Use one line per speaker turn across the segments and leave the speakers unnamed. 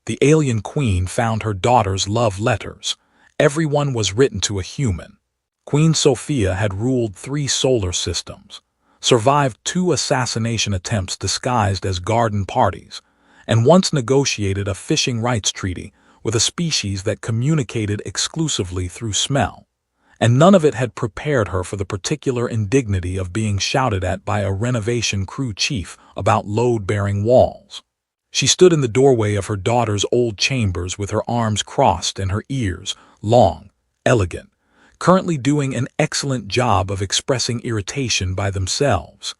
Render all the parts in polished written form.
The alien queen found her daughter's love letters. Every one was written to a human. Queen Sofia had ruled 3 solar systems, survived 2 assassination attempts disguised as garden parties, and once negotiated a fishing rights treaty with a species that communicated exclusively through smell. And none of it had prepared her for the particular indignity of being shouted at by a renovation crew chief about load-bearing walls. She stood in the doorway of her daughter's old chambers with her arms crossed and her ears, long, elegant, currently doing an excellent job of expressing irritation by themselves.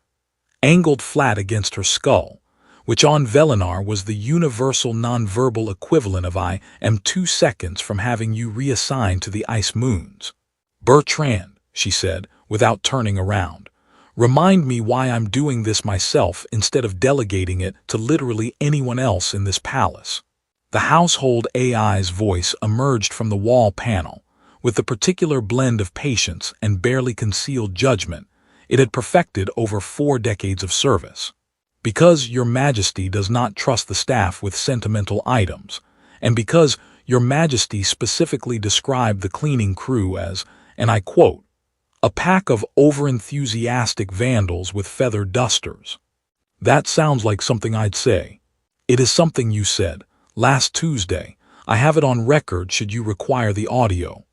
Angled flat against her skull, which on Velinar was the universal nonverbal equivalent of "I am 2 seconds from having you reassigned to the ice moons." "Bertrand," she said, without turning around, "remind me why I'm doing this myself instead of delegating it to literally anyone else in this palace." The household AI's voice emerged from the wall panel, with the particular blend of patience and barely concealed judgment it had perfected over 4 decades of service. "Because Your Majesty does not trust the staff with sentimental items, and because Your Majesty specifically described the cleaning crew as, and I quote, a pack of overenthusiastic vandals with feather dusters." "That sounds like something I'd say." "It is something you said last Tuesday. I have it on record should you require the audio."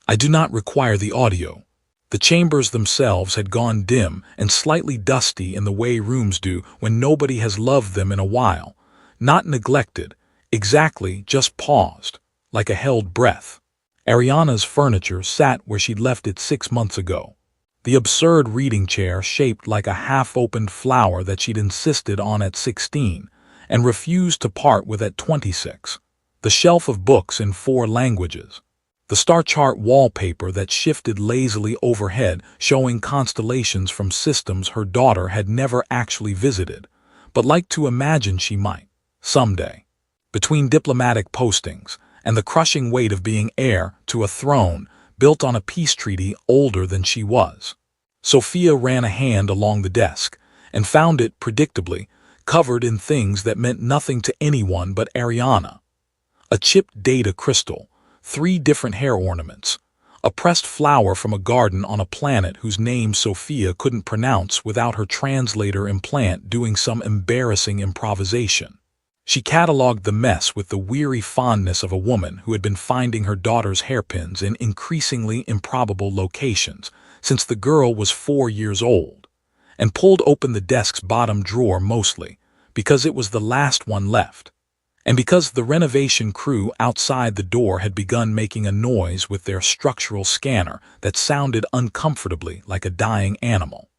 "I do not require the audio." The chambers themselves had gone dim and slightly dusty in the way rooms do when nobody has loved them in a while. Not neglected, exactly, just paused, like a held breath. Ariana's furniture sat where she'd left it 6 months ago. The absurd reading chair shaped like a half-opened flower that she'd insisted on at 16 and refused to part with at 26. The shelf of books in 4 languages. The star chart wallpaper that shifted lazily overhead showing constellations from systems her daughter had never actually visited, but liked to imagine she might, someday. Between diplomatic postings and the crushing weight of being heir to a throne built on a peace treaty older than she was. Sofia ran a hand along the desk and found it, predictably, covered in things that meant nothing to anyone but Ariana. A chipped data crystal, 3 different hair ornaments, a pressed flower from a garden on a planet whose name Sofia couldn't pronounce without her translator implant doing some embarrassing improvisation. She catalogued the mess with the weary fondness of a woman who had been finding her daughter's hairpins in increasingly improbable locations since the girl was 4 years old, and pulled open the desk's bottom drawer mostly because it was the last one left, and because the renovation crew outside the door had begun making a noise with their structural scanner that sounded uncomfortably like a dying animal.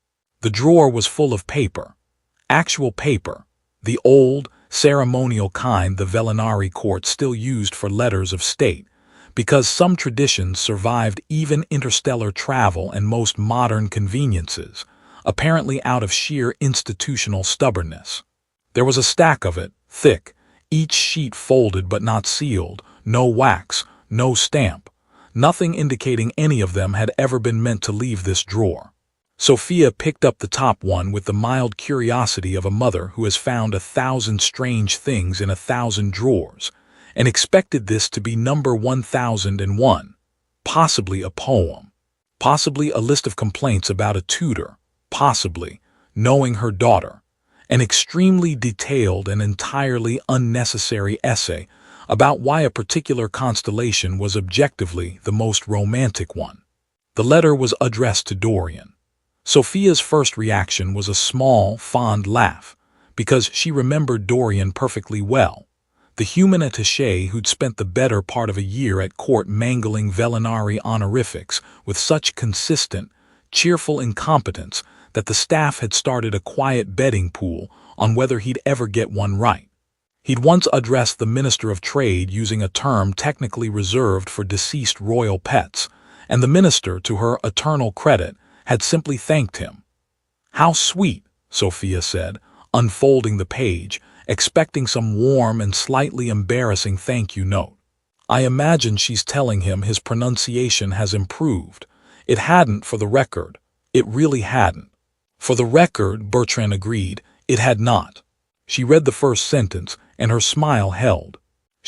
The drawer was full of paper, actual paper, the old, ceremonial kind the Velinari court still used for letters of state, because some traditions survived even interstellar travel and most modern conveniences, apparently out of sheer institutional stubbornness. There was a stack of it, thick, each sheet folded but not sealed, no wax, no stamp, nothing indicating any of them had ever been meant to leave this drawer. Sofia picked up the top one with the mild curiosity of a mother who has found 1,000 strange things in 1,000 drawers, and expected this to be number 1001, possibly a poem, possibly a list of complaints about a tutor, possibly, knowing her daughter, an extremely detailed and entirely unnecessary essay about why a particular constellation was objectively the most romantic one. The letter was addressed to Dorian. Sofia's first reaction was a small, fond laugh, because she remembered Dorian perfectly well, the human attaché who'd spent the better part of a year at court mangling Velinari honorifics with such consistent, cheerful incompetence that the staff had started a quiet betting pool on whether he'd ever get one right. He'd once addressed the Minister of Trade using a term technically reserved for deceased royal pets, and the minister, to her eternal credit, had simply thanked him. "How sweet," Sofia said, unfolding the page, expecting some warm and slightly embarrassing thank you note. I imagine she's telling him his pronunciation has improved. It hadn't, for the record. It really hadn't. For the record, Bertrand agreed, it had not. She read the first sentence, and her smile held.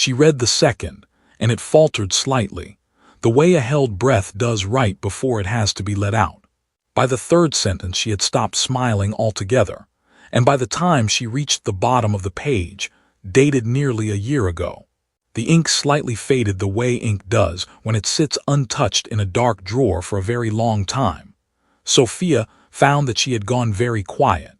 She read the second, and it faltered slightly, the way a held breath does right before it has to be let out. By the third sentence she had stopped smiling altogether, and by the time she reached the bottom of the page, dated nearly a year ago, the ink slightly faded the way ink does when it sits untouched in a dark drawer for a very long time. Sofia found that she had gone very quiet.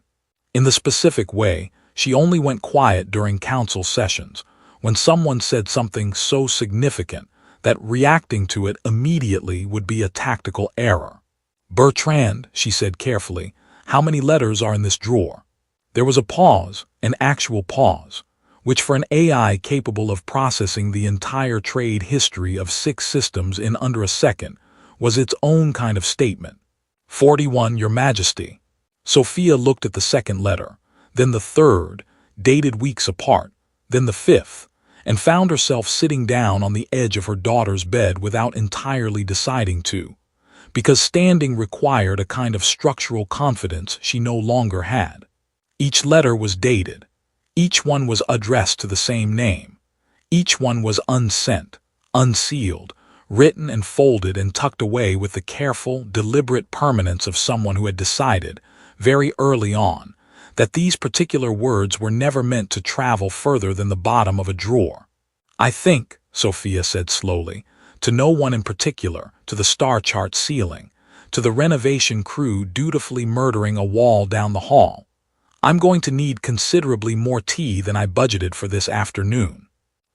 In the specific way, she only went quiet during council sessions, when someone said something so significant that reacting to it immediately would be a tactical error. "Bertrand," she said carefully, "how many letters are in this drawer?" There was a pause, an actual pause, which for an AI capable of processing the entire trade history of 6 systems in under a second was its own kind of statement. 41, Your Majesty." Sofia looked at the second letter, then the third, dated weeks apart, then the fifth, and found herself sitting down on the edge of her daughter's bed without entirely deciding to, because standing required a kind of structural confidence she no longer had. Each letter was dated. Each one was addressed to the same name. Each one was unsent, unsealed, written and folded and tucked away with the careful, deliberate permanence of someone who had decided, very early on, that these particular words were never meant to travel further than the bottom of a drawer. "I think," Sofia said slowly, to no one in particular, to the star chart ceiling, to the renovation crew dutifully murdering a wall down the hall, "I'm going to need considerably more tea than I budgeted for this afternoon."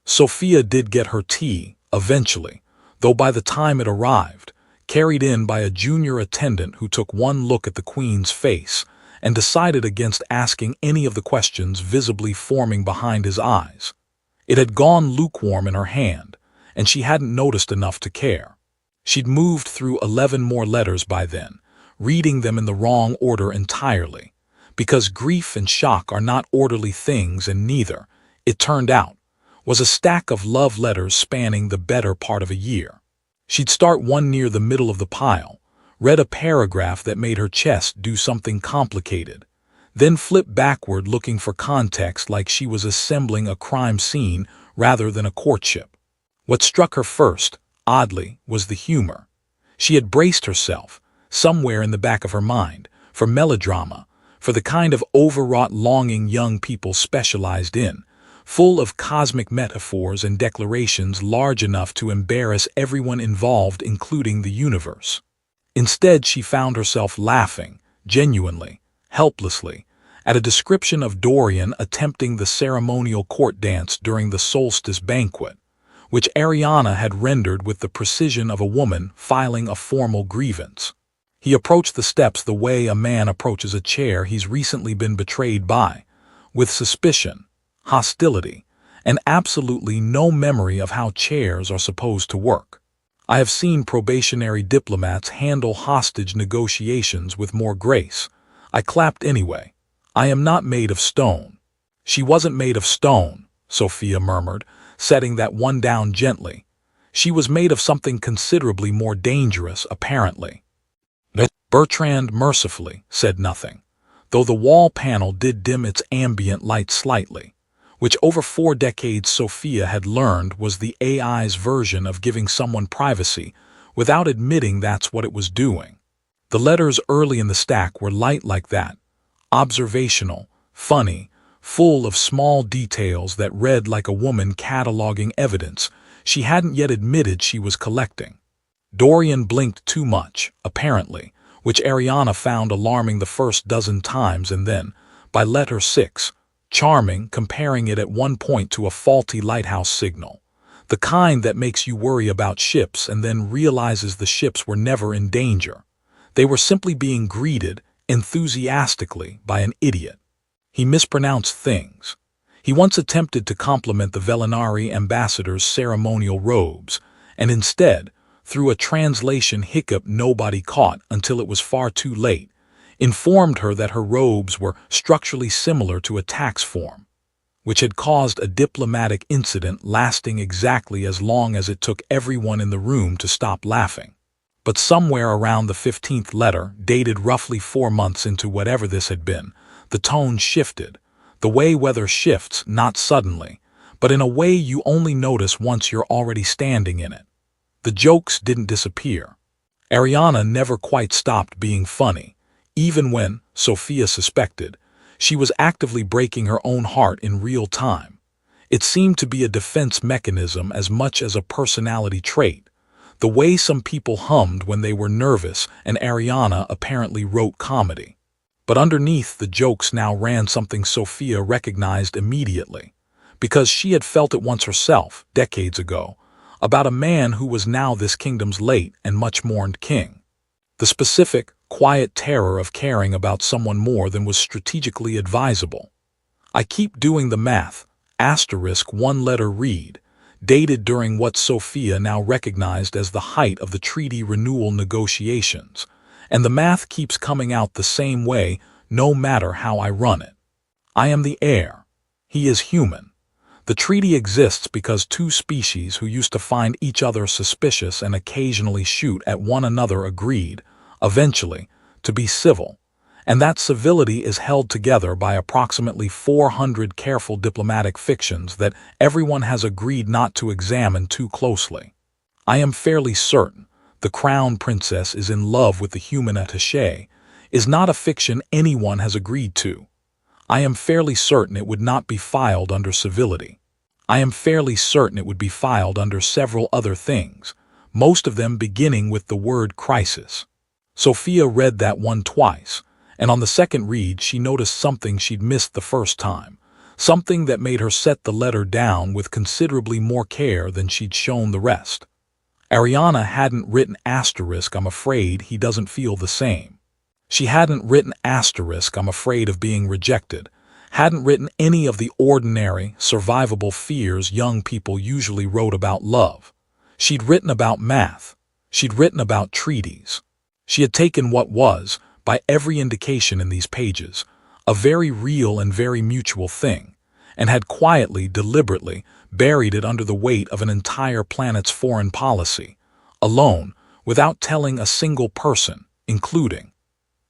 Sofia did get her tea, eventually, though by the time it arrived, carried in by a junior attendant who took one look at the Queen's face and decided against asking any of the questions visibly forming behind his eyes. It had gone lukewarm in her hand, and she hadn't noticed enough to care. She'd moved through 11 more letters by then, reading them in the wrong order entirely, because grief and shock are not orderly things, and neither, it turned out, was a stack of love letters spanning the better part of a year. She'd start one near the middle of the pile, read a paragraph that made her chest do something complicated, then flip backward looking for context like she was assembling a crime scene rather than a courtship. What struck her first, oddly, was the humor. She had braced herself, somewhere in the back of her mind, for melodrama, for the kind of overwrought longing young people specialized in, full of cosmic metaphors and declarations large enough to embarrass everyone involved, including the universe. Instead, she found herself laughing, genuinely, helplessly, at a description of Dorian attempting the ceremonial court dance during the solstice banquet, which Ariana had rendered with the precision of a woman filing a formal grievance. He approached the steps the way a man approaches a chair he's recently been betrayed by, with suspicion, hostility, and absolutely no memory of how chairs are supposed to work. I have seen probationary diplomats handle hostage negotiations with more grace. I clapped anyway. "I am not made of stone." "She wasn't made of stone," Sofia murmured, setting that one down gently. "She was made of something considerably more dangerous, apparently." Bertrand mercifully said nothing, though the wall panel did dim its ambient light slightly, which over 4 decades Sofia had learned was the AI's version of giving someone privacy without admitting that's what it was doing. The letters early in the stack were light like that, observational, funny, full of small details that read like a woman cataloging evidence she hadn't yet admitted she was collecting. Dorian blinked too much, apparently, which Ariana found alarming the first dozen times, and then, by letter 6, charming, comparing it at one point to a faulty lighthouse signal, the kind that makes you worry about ships and then realizes the ships were never in danger. They were simply being greeted enthusiastically by an idiot. He mispronounced things. He once attempted to compliment the Velinari ambassador's ceremonial robes, and instead, through a translation hiccup nobody caught until it was far too late, informed her that her robes were structurally similar to a tax form, which had caused a diplomatic incident lasting exactly as long as it took everyone in the room to stop laughing. But somewhere around the 15th letter, dated roughly 4 months into whatever this had been, the tone shifted, the way weather shifts not suddenly, but in a way you only notice once you're already standing in it. The jokes didn't disappear. Ariana never quite stopped being funny, even when, Sofia suspected, she was actively breaking her own heart in real time. It seemed to be a defense mechanism as much as a personality trait, the way some people hummed when they were nervous and Ariana apparently wrote comedy. But underneath the jokes now ran something Sofia recognized immediately, because she had felt it once herself, decades ago, about a man who was now this kingdom's late and much mourned king. The specific, quiet terror of caring about someone more than was strategically advisable. I keep doing the math, asterisk one-letter read, dated during what Sofia now recognized as the height of the treaty renewal negotiations, and the math keeps coming out the same way no matter how I run it. I am the heir. He is human. The treaty exists because two species who used to find each other suspicious and occasionally shoot at one another agreed, eventually, to be civil, and that civility is held together by approximately 400 careful diplomatic fictions that everyone has agreed not to examine too closely. I am fairly certain the crown princess is in love with the human attaché is not a fiction anyone has agreed to. I am fairly certain it would not be filed under civility. I am fairly certain it would be filed under several other things, most of them beginning with the word crisis. Sofia read that one twice, and on the second read she noticed something she'd missed the first time, something that made her set the letter down with considerably more care than she'd shown the rest. Ariana hadn't written asterisk, I'm afraid he doesn't feel the same. She hadn't written asterisk, I'm afraid of being rejected, hadn't written any of the ordinary, survivable fears young people usually wrote about love. She'd written about math. She'd written about treaties. She had taken what was, by every indication in these pages, a very real and very mutual thing, and had quietly, deliberately, buried it under the weight of an entire planet's foreign policy, alone, without telling a single person, including.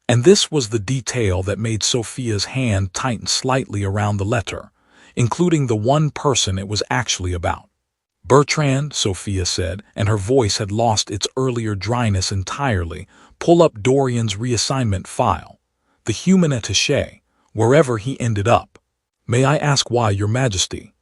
And this was the detail that made Sofia's hand tighten slightly around the letter, including the one person it was actually about. Bertrand, Sofia said, and her voice had lost its earlier dryness entirely, pull up Dorian's reassignment file, the human attaché, wherever he ended up. May I ask why, Your Majesty?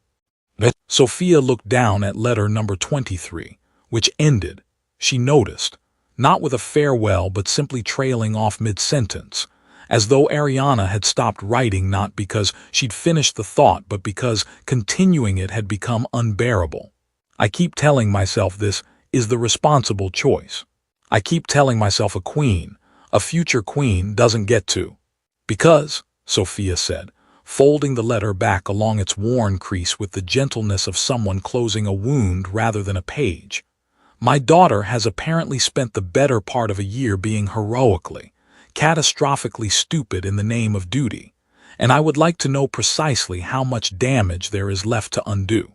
Sofia looked down at letter number 23, which ended, she noticed, not with a farewell but simply trailing off mid-sentence, as though Ariana had stopped writing not because she'd finished the thought but because continuing it had become unbearable. I keep telling myself this is the responsible choice. I keep telling myself a future queen doesn't get to. Because, Sofia said, folding the letter back along its worn crease with the gentleness of someone closing a wound rather than a page, my daughter has apparently spent the better part of a year being heroically, catastrophically stupid in the name of duty, and I would like to know precisely how much damage there is left to undo.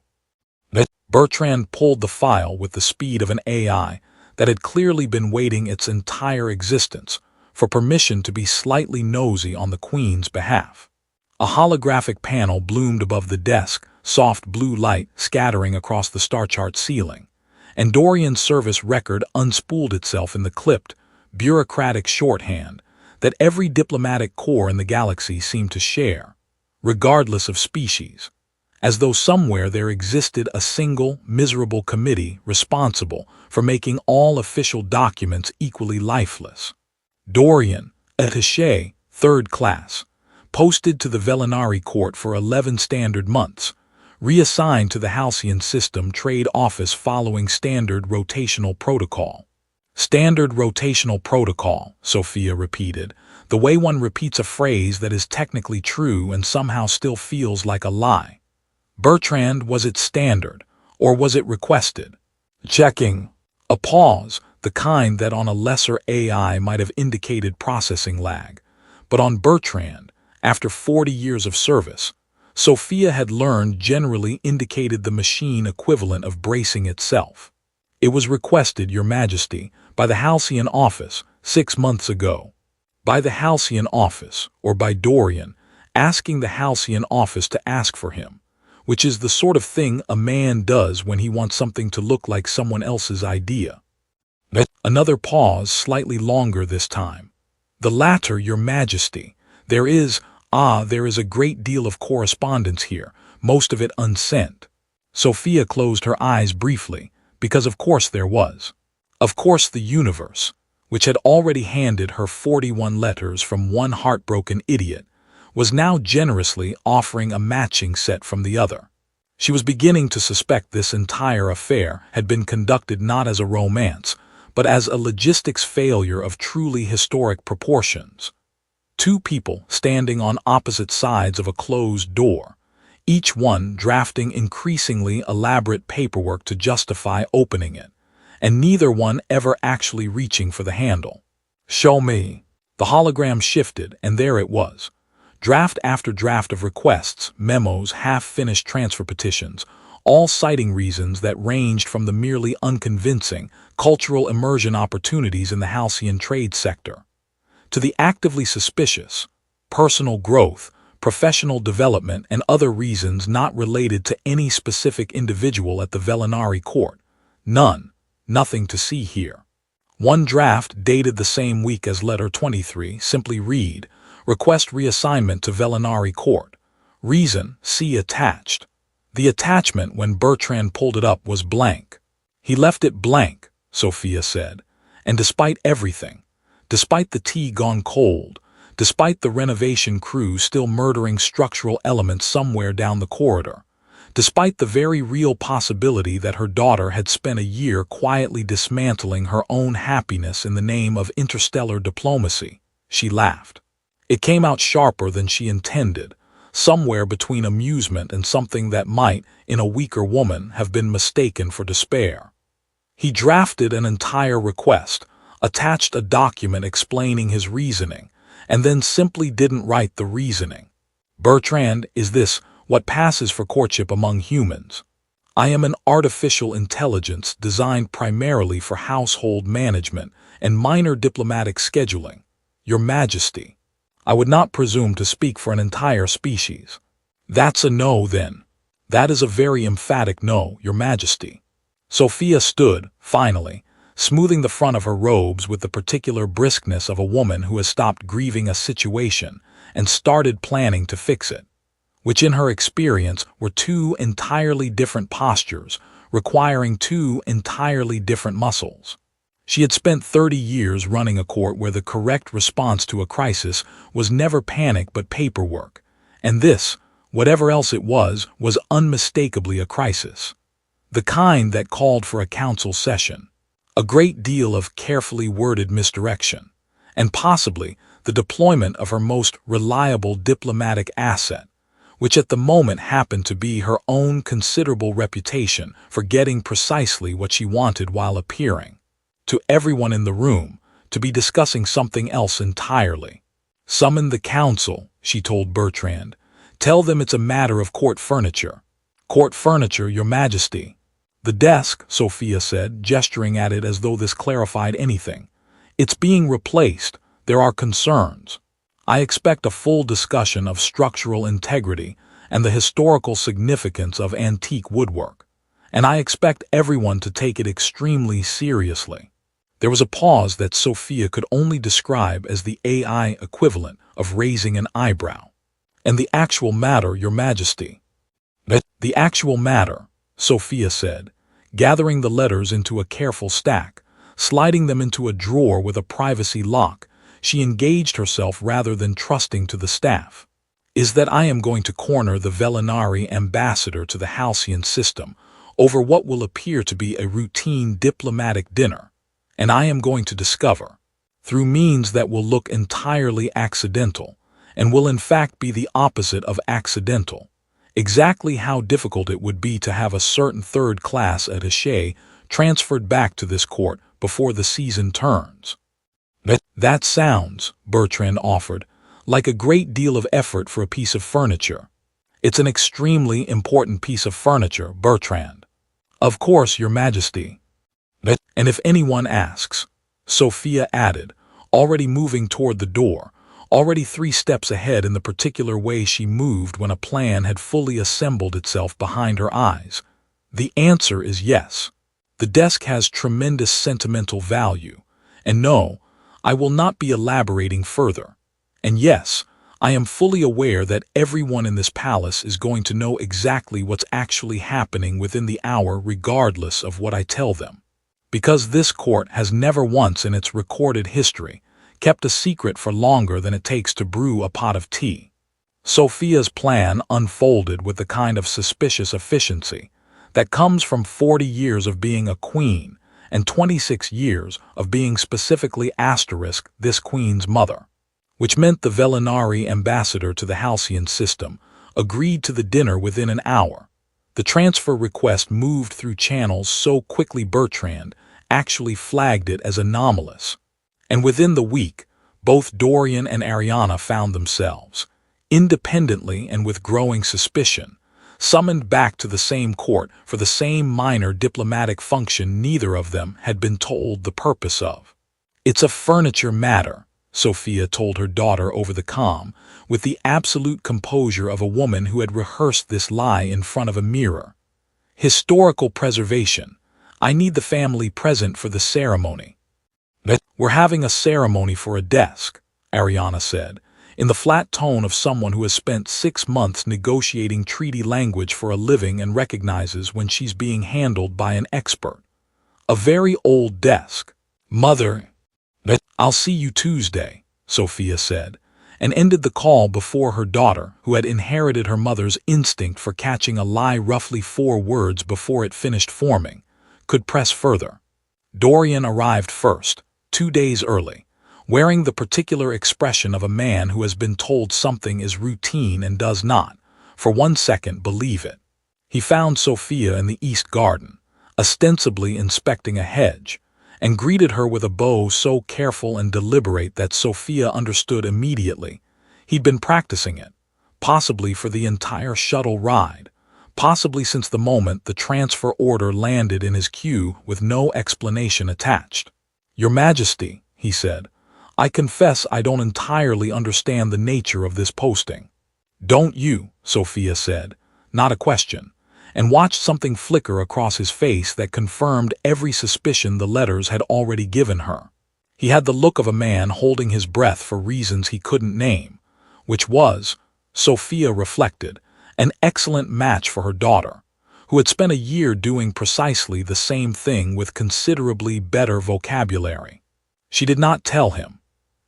Bertrand pulled the file with the speed of an AI that had clearly been waiting its entire existence for permission to be slightly nosy on the Queen's behalf. A holographic panel bloomed above the desk, soft blue light scattering across the star chart ceiling, and Dorian's service record unspooled itself in the clipped, bureaucratic shorthand that every diplomatic corps in the galaxy seemed to share, regardless of species, as though somewhere there existed a single, miserable committee responsible for making all official documents equally lifeless. Dorian, attaché, 3rd class, posted to the Velinari court for 11 standard months, reassigned to the Halcyon System Trade Office following Standard Rotational Protocol. Standard Rotational Protocol, Sofia repeated, the way one repeats a phrase that is technically true and somehow still feels like a lie. Bertrand, was it standard, or was it requested? Checking. A pause, the kind that on a lesser AI might have indicated processing lag, but on Bertrand, after 40 years of service, Sofia had learned generally indicated the machine equivalent of bracing itself. It was requested, Your Majesty, by the Halcyon office 6 months ago. By the Halcyon office, or by Dorian, asking the Halcyon office to ask for him, which is the sort of thing a man does when he wants something to look like someone else's idea. Another pause, slightly longer this time. The latter, Your Majesty. There is a great deal of correspondence here, most of it unsent. Sofia closed her eyes briefly, because of course there was. Of course the universe, which had already handed her 41 letters from one heartbroken idiot, was now generously offering a matching set from the other. She was beginning to suspect this entire affair had been conducted not as a romance, but as a logistics failure of truly historic proportions. Two people standing on opposite sides of a closed door, each one drafting increasingly elaborate paperwork to justify opening it, and neither one ever actually reaching for the handle. Show me. The hologram shifted, and there it was. Draft after draft of requests, memos, half-finished transfer petitions, all citing reasons that ranged from the merely unconvincing cultural immersion opportunities in the halcyon trade sector, to the actively suspicious, personal growth, professional development, and other reasons not related to any specific individual at the Velinari court. Nothing to see here. One draft, dated the same week as letter 23, simply read, "Request reassignment to Velinari court. Reason, see attached." The attachment, when Bertrand pulled it up, was blank. He left it blank, Sofia said, and despite everything, despite the tea gone cold, despite the renovation crew still murdering structural elements somewhere down the corridor, despite the very real possibility that her daughter had spent a year quietly dismantling her own happiness in the name of interstellar diplomacy, she laughed. It came out sharper than she intended, somewhere between amusement and something that might, in a weaker woman, have been mistaken for despair. He drafted an entire request, attached a document explaining his reasoning, and then simply didn't write the reasoning. "Bertrand, is this what passes for courtship among humans? I am an artificial intelligence designed primarily for household management and minor diplomatic scheduling. Your Majesty, I would not presume to speak for an entire species." "That's a no, then." "That is a very emphatic no, Your Majesty." Sofia stood, finally, smoothing the front of her robes with the particular briskness of a woman who has stopped grieving a situation and started planning to fix it, which in her experience were two entirely different postures, requiring two entirely different muscles. She had spent 30 years running a court where the correct response to a crisis was never panic but paperwork, and this, whatever else it was unmistakably a crisis. The kind that called for a council session, a great deal of carefully worded misdirection, and possibly the deployment of her most reliable diplomatic asset, which at the moment happened to be her own considerable reputation for getting precisely what she wanted while appearing, to everyone in the room, to be discussing something else entirely. "Summon the council," she told Bertrand. "Tell them it's a matter of court furniture." "Court furniture, Your Majesty." "The desk," Sofia said, gesturing at it as though this clarified anything. "It's being replaced. There are concerns. I expect a full discussion of structural integrity and the historical significance of antique woodwork, and I expect everyone to take it extremely seriously." There was a pause that Sofia could only describe as the AI equivalent of raising an eyebrow. "And the actual matter, Your Majesty." "The actual matter," Sofia said, gathering the letters into a careful stack, sliding them into a drawer with a privacy lock. She engaged herself rather than trusting to the staff. "Is that I am going to corner the Velinari ambassador to the halcyon system over what will appear to be a routine diplomatic dinner, and I am going to discover, through means that will look entirely accidental, and will in fact be the opposite of accidental, exactly how difficult it would be to have a certain third-class attaché transferred back to this court before the season turns." "That sounds," Bertrand offered, "like a great deal of effort for a piece of furniture." "It's an extremely important piece of furniture, Bertrand." "Of course, Your Majesty." "And if anyone asks," Sofia added, already moving toward the door, already 3 steps ahead in the particular way she moved when a plan had fully assembled itself behind her eyes. The answer is yes. The desk has tremendous sentimental value. And no, I will not be elaborating further. And yes, I am fully aware that everyone in this palace is going to know exactly what's actually happening within the hour regardless of what I tell them. Because this court has never once in its recorded history kept a secret for longer than it takes to brew a pot of tea. Sofia's plan unfolded with the kind of suspicious efficiency that comes from 40 years of being a queen and 26 years of being specifically this queen's mother, which meant the Velinari ambassador to the Halcyon system agreed to the dinner within an hour. The transfer request moved through channels so quickly Bertrand actually flagged it as anomalous. And within the week, both Dorian and Ariana found themselves, independently and with growing suspicion, summoned back to the same court for the same minor diplomatic function neither of them had been told the purpose of. "It's a furniture matter," Sofia told her daughter over the comm, with the absolute composure of a woman who had rehearsed this lie in front of a mirror. "Historical preservation. I need the family present for the ceremony." "We're having a ceremony for a desk," Ariana said, in the flat tone of someone who has spent 6 months negotiating treaty language for a living and recognizes when she's being handled by an expert. "A very old desk. Mother." "I'll see you Tuesday," Sofia said, and ended the call before her daughter, who had inherited her mother's instinct for catching a lie roughly 4 words before it finished forming, could press further. Dorian arrived first, 2 days early, wearing the particular expression of a man who has been told something is routine and does not, for 1 second, believe it. He found Sofia in the East Garden, ostensibly inspecting a hedge, and greeted her with a bow so careful and deliberate that Sofia understood immediately. He'd been practicing it, possibly for the entire shuttle ride, possibly since the moment the transfer order landed in his queue with no explanation attached. "Your Majesty," he said, "I confess I don't entirely understand the nature of this posting." "Don't you?" Sofia said, not a question, and watched something flicker across his face that confirmed every suspicion the letters had already given her. He had the look of a man holding his breath for reasons he couldn't name, which was, Sofia reflected, an excellent match for her daughter, who had spent a year doing precisely the same thing with considerably better vocabulary. She did not tell him.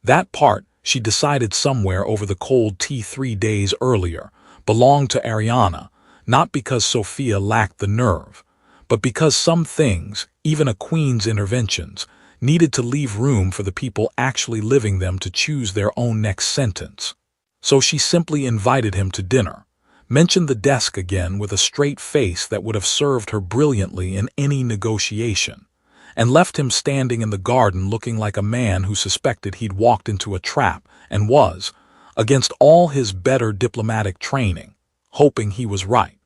That part, she decided somewhere over the cold tea 3 days earlier, belonged to Ariana, not because Sofia lacked the nerve, but because some things, even a queen's interventions, needed to leave room for the people actually living them to choose their own next sentence. So she simply invited him to dinner, mentioned the desk again with a straight face that would have served her brilliantly in any negotiation, and left him standing in the garden looking like a man who suspected he'd walked into a trap and was, against all his better diplomatic training, hoping he was right.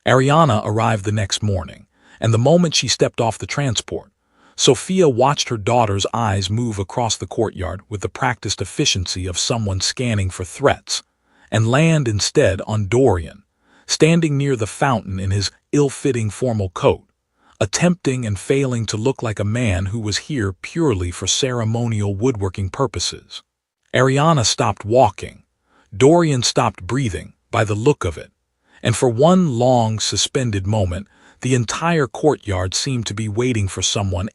Ariana arrived the next morning, and the moment she stepped off the transport, Sofia watched her daughter's eyes move across the courtyard with the practiced efficiency of someone scanning for threats, and land instead on Dorian, standing near the fountain in his ill-fitting formal coat, attempting and failing to look like a man who was here purely for ceremonial woodworking purposes. Ariana stopped walking. Dorian stopped breathing, by the look of it, and for one long, suspended moment, the entire courtyard seemed to be waiting for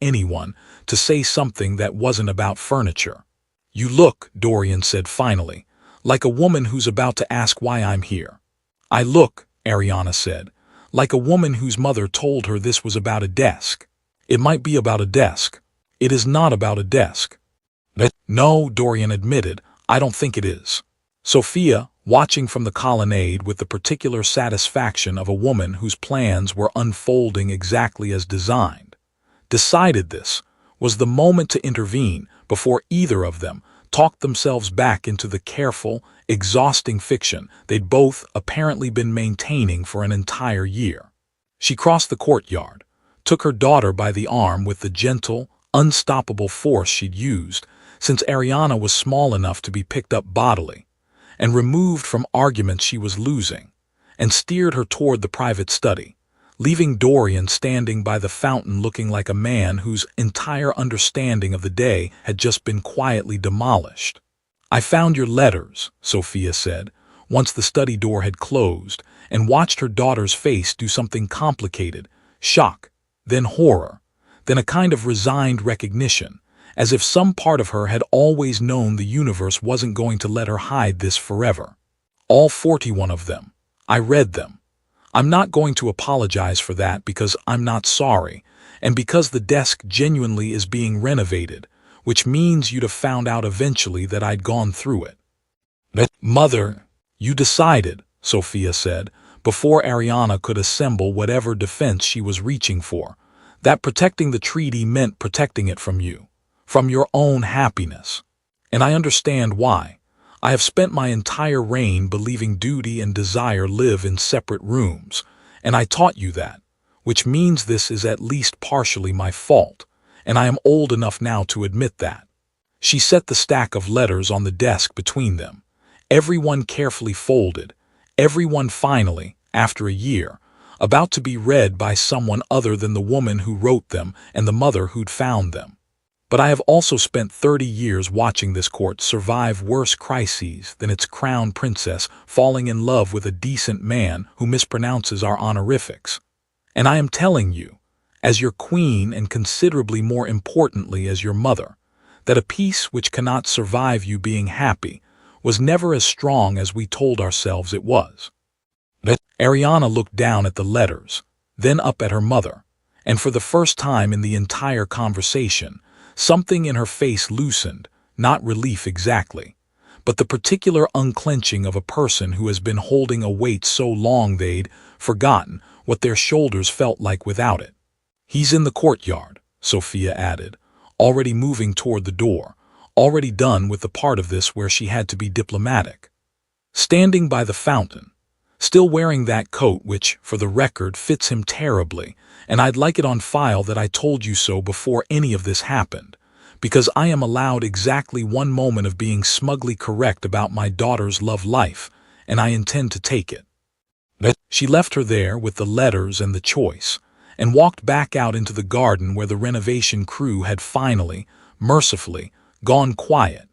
anyone, to say something that wasn't about furniture. "You look," Dorian said finally, "like a woman who's about to ask why I'm here." "I look," Ariana said, "like a woman whose mother told her this was about a desk." "It might be about a desk." "It is not about a desk." "No," Dorian admitted, "I don't think it is." Sofia, watching from the colonnade with the particular satisfaction of a woman whose plans were unfolding exactly as designed, decided this was the moment to intervene before either of them talked themselves back into the careful, exhausting fiction they'd both apparently been maintaining for an entire year. She crossed the courtyard, took her daughter by the arm with the gentle, unstoppable force she'd used, since Ariana was small enough to be picked up bodily, and removed from arguments she was losing, and steered her toward the private study, leaving Dorian standing by the fountain looking like a man whose entire understanding of the day had just been quietly demolished. "I found your letters," Sofia said, once the study door had closed, and watched her daughter's face do something complicated: shock, then horror, then a kind of resigned recognition, as if some part of her had always known the universe wasn't going to let her hide this forever. "All 41 of them. I read them. I'm not going to apologize for that because I'm not sorry, and because the desk genuinely is being renovated, which means you'd have found out eventually that I'd gone through it." "Mother, you decided," Sofia said, before Ariana could assemble whatever defense she was reaching for, "that protecting the treaty meant protecting it from you, from your own happiness. And I understand why. I have spent my entire reign believing duty and desire live in separate rooms, and I taught you that, which means this is at least partially my fault, and I am old enough now to admit that." She set the stack of letters on the desk between them, everyone carefully folded, everyone finally, after a year, about to be read by someone other than the woman who wrote them and the mother who'd found them. "But I have also spent 30 years watching this court survive worse crises than its crown princess falling in love with a decent man who mispronounces our honorifics. And I am telling you, as your queen and considerably more importantly as your mother, that a peace which cannot survive you being happy was never as strong as we told ourselves it was." Ariana looked down at the letters, then up at her mother, and for the first time in the entire conversation, something in her face loosened, not relief exactly, but the particular unclenching of a person who has been holding a weight so long they'd forgotten what their shoulders felt like without it. "He's in the courtyard," Sofia added, already moving toward the door, already done with the part of this where she had to be diplomatic. "Standing by the fountain, still wearing that coat which, for the record, fits him terribly, and I'd like it on file that I told you so before any of this happened, because I am allowed exactly one moment of being smugly correct about my daughter's love life, and I intend to take it." She left her there with the letters and the choice, and walked back out into the garden where the renovation crew had finally, mercifully, gone quiet,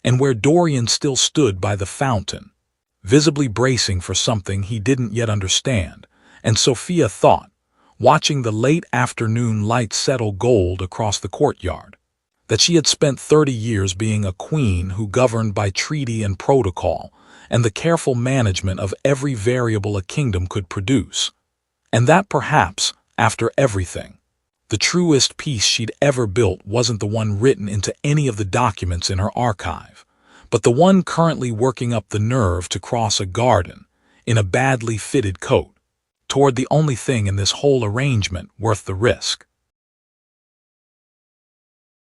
and where Dorian still stood by the fountain, visibly bracing for something he didn't yet understand, and Sofia thought, watching the late afternoon light settle gold across the courtyard, that she had spent 30 years being a queen who governed by treaty and protocol and the careful management of every variable a kingdom could produce, and that perhaps, after everything, the truest piece she'd ever built wasn't the one written into any of the documents in her archive, but the one currently working up the nerve to cross a garden, in a badly fitted coat, toward the only thing in this whole arrangement worth the risk.